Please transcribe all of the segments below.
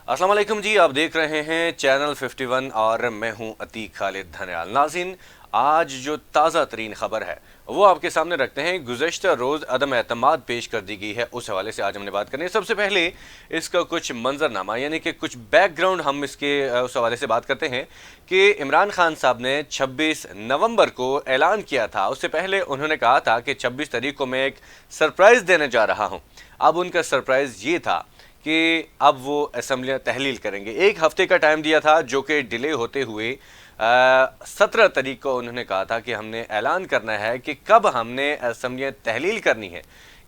अस्सलाम वालेकुम जी, आप देख रहे हैं चैनल 51 और मैं हूं अतीक खालिद धनियाल। नाज़रीन, आज जो ताज़ा तरीन खबर है वो आपके सामने रखते हैं। गुज़श्ता रोज़ अदम एतमाद पेश कर दी गई है, उस हवाले से आज हमने बात करनी है। सबसे पहले इसका कुछ मंजरनामा यानी कि कुछ बैकग्राउंड हम इसके उस हवाले से बात करते हैं कि इमरान खान साहब ने 26 नवंबर को ऐलान किया था। उससे पहले उन्होंने कहा था कि 26 तारीख को मैं एक सरप्राइज़ देने जा रहा हूँ। अब उनका सरप्राइज़ ये था कि अब वो असम्बलियाँ तहलील करेंगे। एक हफ्ते का टाइम दिया था जो कि डिले होते हुए 17 तारीख को उन्होंने कहा था कि हमने ऐलान करना है कि कब हमने असम्बलियाँ तहलील करनी है,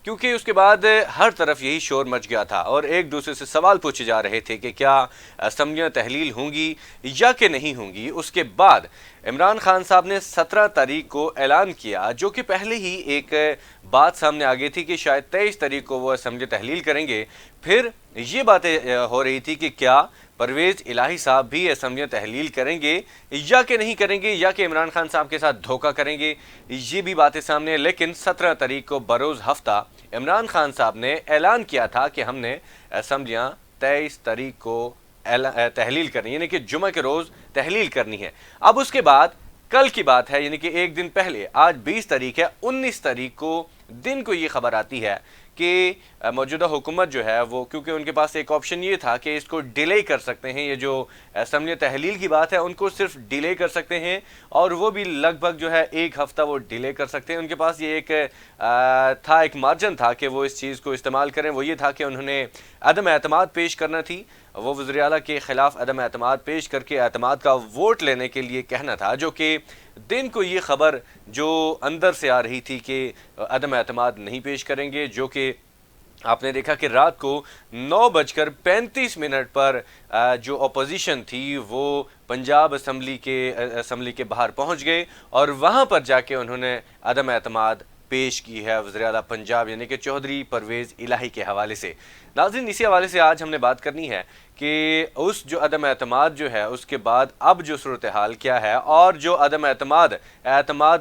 क्योंकि उसके बाद हर तरफ यही शोर मच गया था और एक दूसरे से सवाल पूछे जा रहे थे कि क्या असम्बलियाँ तहलील होंगी या कि नहीं होंगी। उसके बाद इमरान खान साहब ने 17 तारीख को ऐलान किया, जो कि पहले ही एक बात सामने आ गई थी कि शायद 23 तारीख को वो असम्बली तहलील करेंगे। फिर ये बातें हो रही थी कि क्या परवेज़ इलाही साहब भी असम्बलियाँ तहलील करेंगे या कि नहीं करेंगे, या कि इमरान खान साहब के साथ धोखा करेंगे। ये भी बातें सामने। लेकिन 17 तारीख को बरोज़ हफ्ता इमरान खान साहब ने ऐलान किया था कि हमने असम्बलियाँ 23 तारीख को तहलील करनी, यानी कि जुमा के रोज़ तहलील करनी है। अब उसके बाद कल की बात है, यानी कि एक दिन पहले, आज 20 तारीख है, 19 तारीख को दिन को ये खबर आती है कि मौजूदा हुकूमत जो है वो, क्योंकि उनके पास एक ऑप्शन ये था कि इसको डिले कर सकते हैं, ये जो असम्बली तहलील की बात है उनको सिर्फ डिले कर सकते हैं, और वो भी लगभग जो है एक हफ़्ता वो डिले कर सकते हैं। उनके पास ये एक था, एक मार्जिन था कि वो इस चीज़ को इस्तेमाल करें। वो ये था कि उन्होंने अदम एतमाद पेश करना थी, वो वज़ीर आला के ख़िलाफ़ अदम एतमाद पेश करके एतमाद का वोट लेने के लिए कहना था, जो कि दिन को ये खबर जो अंदर से आ रही थी कि अदम एतमाद नहीं पेश करेंगे, जो कि आपने देखा कि रात को 9:35 पर जो अपोजिशन थी वो पंजाब असम्बली के बाहर पहुंच गए और वहां पर जाके उन्होंने अदम एतमाद पेश की है वज़ीर आला पंजाब यानी कि चौधरी परवेज़ इलाही के हवाले से। नाज़रीन, इसी हवाले से आज हमने बात करनी है कि उस जो अदम एतमाद जो है उसके बाद अब जो सूरत हाल क्या है, और जो अदम एतमाद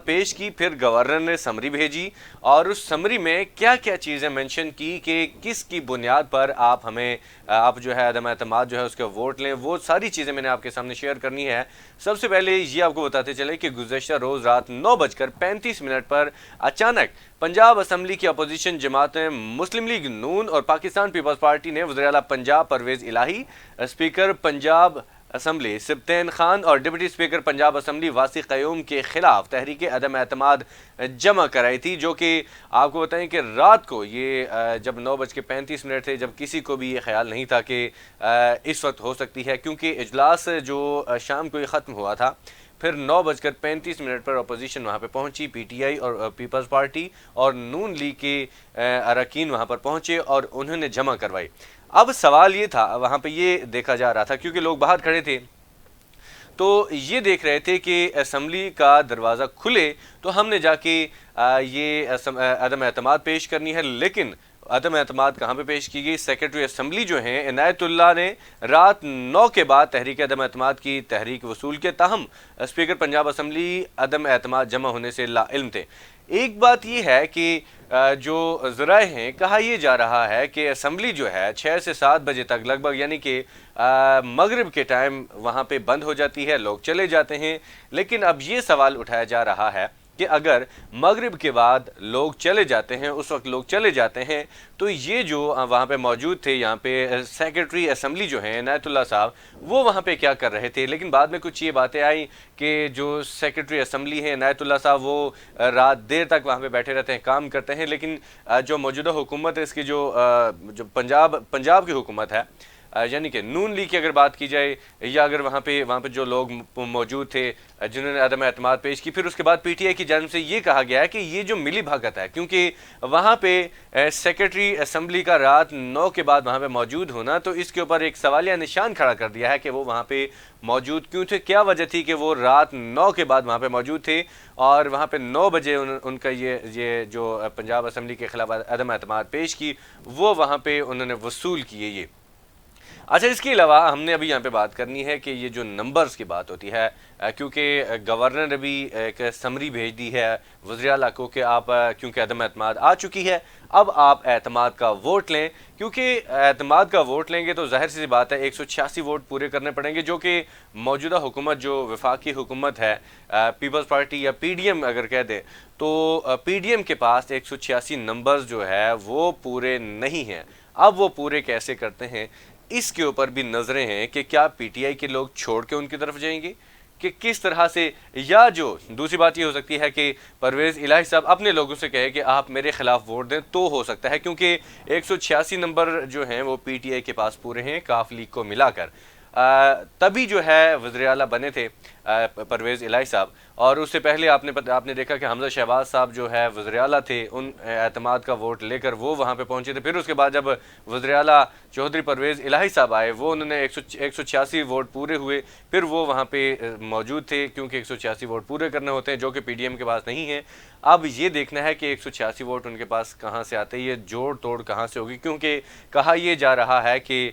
पेश की, फिर गवर्नर ने समरी भेजी और उस समरी में क्या क्या चीज़ें मेंशन की कि किस की बुनियाद पर आप जो है अदम एतमाद जो है उसके वोट लें, वो सारी चीज़ें मैंने आपके सामने शेयर करनी है। सबसे पहले ये आपको बताते चले कि गुज़श्ता रोज़ रात 9:35 पर अचानक पंजाब असम्बली की अपोजिशन जमातें मुस्लिम लीग नून और पाकिस्तान पीपल्स पार्टी ने वज़ीर आला पंजाब परवेज़ इलाही, स्पीकर पंजाब असम्बली सिब्तैन खान और डिप्टी स्पीकर पंजाब असम्बली वासी क़यूम के ख़िलाफ़ तहरीक अदम एतमाद जमा कराई थी, जो कि आपको बताएं कि रात को ये जब 9:35 थे, जब किसी को भी ये ख्याल नहीं था कि इस वक्त हो सकती है, क्योंकि इजलास जो शाम को ये ख़त्म हुआ था, फिर 9:35 पर अपोजिशन वहाँ पे पहुँची, पीटीआई और पीपल्स पार्टी और नून लीग के अरकान वहाँ पर पहुँचे और उन्होंने जमा करवाई। अब सवाल ये था, वहाँ पे ये देखा जा रहा था क्योंकि लोग बाहर खड़े थे, तो ये देख रहे थे कि असम्बली का दरवाज़ा खुले तो हमने जाके ये अदम एतमाद पेश करनी है। लेकिन अदम एतमाद कहाँ पे पेश की गई? सेक्रेटरी असम्बली जो हैं इनायतुल्लाह ने रात 9 के बाद तहरीक अदम एतमाद की तहरीक वसूल के, ताहम स्पीकर पंजाब असम्बली अदम एतमाद जमा होने से लाइल्म थे। एक बात यह है कि जो ज़राए हैं, कहा यह जा रहा है कि असम्बली जो है 6 से 7 बजे तक लगभग, यानी कि मगरिब के टाइम वहाँ पे बंद हो जाती है, लोग चले जाते हैं। लेकिन अब ये सवाल उठाया जा रहा है कि अगर मगरिब के बाद लोग चले जाते हैं, उस वक्त लोग चले जाते हैं, तो ये जो वहाँ पे मौजूद थे, यहाँ पे सेक्रेटरी असम्बली जो हैं इनायतुल्लाह साहब, वो वहाँ पे क्या कर रहे थे। लेकिन बाद में कुछ ये बातें आई कि जो सेक्रेटरी असम्बली हैं इनायतुल्लाह साहब, वो रात देर तक वहाँ पे बैठे रहते हैं, काम करते हैं। लेकिन जो मौजूदा हुकूमत है, इसकी जो पंजाब की हुकूमत है, यानी कि नून लीग की अगर बात की जाए, या अगर वहाँ पे जो लोग मौजूद थे जिन्होंने अदम एतमाद पेश की, फिर उसके बाद पीटीआई की जानिब से ये कहा गया है कि ये जो मिली भगत है, क्योंकि वहाँ पे सेक्रेटरी असम्बली का रात 9 के बाद वहाँ पे मौजूद होना, तो इसके ऊपर एक सवालिया निशान खड़ा कर दिया है कि वो वहाँ पे मौजूद क्यों थे, क्या वजह थी कि वो रात 9 के बाद वहाँ पे मौजूद थे और वहाँ पे 9 बजे उनका ये जो पंजाब असम्बली के खिलाफ अदम एतमाद पेश की, वो वहाँ पे उन्होंने वसूल किए। ये اچھا، اس کے علاوہ ہم نے ابھی یہاں پہ بات کرنی ہے کہ یہ جو نمبرز کی بات ہوتی ہے، کیونکہ گورنر نے بھی ایک سمری بھیج دی ہے وزیر اعلیٰ کو کہ آپ کیونکہ عدم اعتماد آ چکی ہے، اب آپ اعتماد کا ووٹ لیں، کیونکہ اعتماد کا ووٹ لیں گے تو ظاہر سی بات ہے 186 ووٹ پورے کرنے پڑیں گے، جو کہ موجودہ حکومت جو وفاقی حکومت ہے، پیپلز پارٹی یا پی ڈی ایم اگر کہہ دیں تو پی ڈی ایم کے پاس 186 نمبرز جو ہے وہ پورے نہیں ہیں۔ اب وہ پورے کیسے کرتے ہیں، اس کے اوپر بھی نظریں ہیں کہ کیا پی ٹی آئی کے لوگ چھوڑ کے ان کی طرف جائیں گے کہ کس طرح سے، یا جو دوسری بات یہ ہو سکتی ہے کہ پرویز الہی صاحب اپنے لوگوں سے کہے کہ آپ میرے خلاف ووٹ دیں، تو ہو سکتا ہے کیونکہ 186 نمبر جو ہیں وہ پی ٹی آئی کے پاس پورے ہیں کاف لیگ کو ملا کر۔ تبھی جو ہے وزیر اعلیٰ بنے تھے پرویز الہی صاحب، اور اس سے پہلے آپ نے دیکھا کہ حمزہ شہباز صاحب جو ہے وزیر اعلیٰ تھے، ان اعتماد کا ووٹ لے کر وہ وہاں پہ پہنچے تھے۔ پھر اس کے بعد جب وزیر اعلیٰ چودھری پرویز الہی صاحب آئے، وہ انہوں نے 186 ووٹ پورے ہوئے، پھر وہ وہاں پہ موجود تھے کیونکہ 186 ووٹ پورے کرنے ہوتے ہیں جو کہ پی ڈی ایم کے پاس نہیں ہیں۔ اب یہ دیکھنا ہے کہ 186 ووٹ ان کے پاس کہاں سے آتے ہیں، یہ جوڑ توڑ کہاں سے ہوگی، کیونکہ کہا یہ جا رہا ہے کہ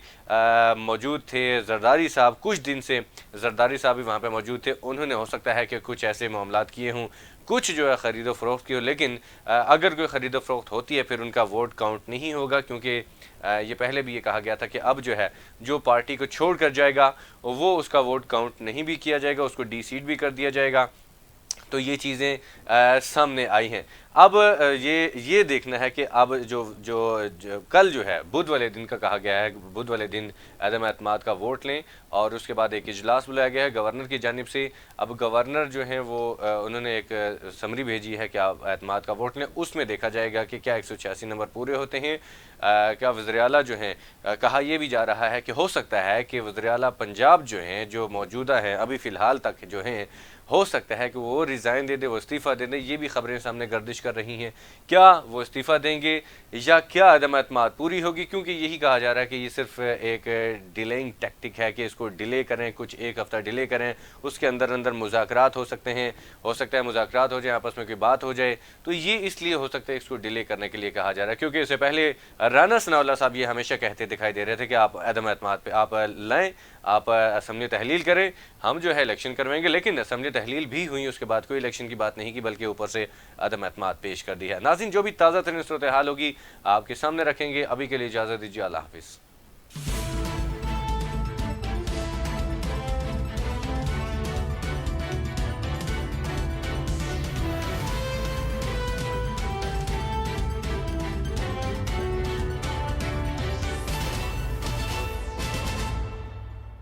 موجود تھے زرداری صاحب، کچھ دن سے زرداری صاحب بھی وہاں پہ موجود تھے، انہوں نے ہو سکتا ہے کہ کچھ ایسے معاملات کیے ہوں، کچھ جو ہے خرید و فروخت کی ہو، لیکن اگر کوئی خرید و فروخت ہوتی ہے پھر ان کا ووٹ کاؤنٹ نہیں ہوگا، کیونکہ یہ پہلے بھی یہ کہا گیا تھا کہ اب جو ہے جو پارٹی کو چھوڑ کر جائے گا وہ اس کا ووٹ کاؤنٹ نہیں بھی کیا جائے گا، اس کو ڈی سیٹ بھی کر دیا جائے گا۔ تو یہ چیزیں سامنے آئی ہیں۔ اب یہ دیکھنا ہے کہ اب جو کل جو ہے بدھ والے دن کا کہا گیا ہے، بدھ والے دن عدم اعتماد کا ووٹ لیں، اور اس کے بعد ایک اجلاس بلایا گیا ہے گورنر کی جانب سے۔ اب گورنر جو ہیں وہ انہوں نے ایک سمری بھیجی ہے کہ آپ اعتماد کا ووٹ لیں، اس میں دیکھا جائے گا کہ کیا 186 نمبر پورے ہوتے ہیں، کیا وزیر اعلیٰ جو ہیں، کہا یہ بھی جا رہا ہے کہ ہو سکتا ہے کہ وزیر اعلیٰ پنجاب جو ہیں، جو موجودہ ہیں ابھی فی الحال تک جو ہیں، ہو سکتا ہے کہ وہ ریزائن دے دے، وہ استعفیٰ دے دیں۔ یہ بھی خبریں سامنے گردش کر رہی ہیں، کیا وہ استعفیٰ دیں گے یا کیا عدم اعتماد پوری ہوگی، کیونکہ یہی کہا جا رہا ہے کہ یہ صرف ایک ڈیلینگ ٹیکٹک ہے کہ اس کو ڈیلے کریں، کچھ ایک ہفتہ ڈیلے کریں، اس کے اندر مذاکرات ہو سکتے ہیں، ہو سکتا ہے مذاکرات ہو جائیں، آپس میں کوئی بات ہو جائے، تو یہ اس لیے ہو سکتا ہے اس کو ڈیلے کرنے کے لیے کہا جا رہا ہے، کیونکہ اس سے پہلے رانا ثناءاللہ صاحب یہ ہمیشہ کہتے دکھائی دے رہے تھے کہ آپ عدم اعتماد پہ آپ لائیں، آپ اسمبلی تحلیل کریں، ہم جو ہے الیکشن کروائیں گے، لیکن اسمبلی تحلیل بھی ہوئی، اس کے بعد کوئی الیکشن کی بات نہیں کی بلکہ اوپر سے عدم اعتماد پیش کر دی ہے۔ ناظرین، جو بھی تازہ ترین صورتحال ہوگی آپ کے سامنے رکھیں گے، ابھی کے لیے اجازت دیجیے، اللہ حافظ۔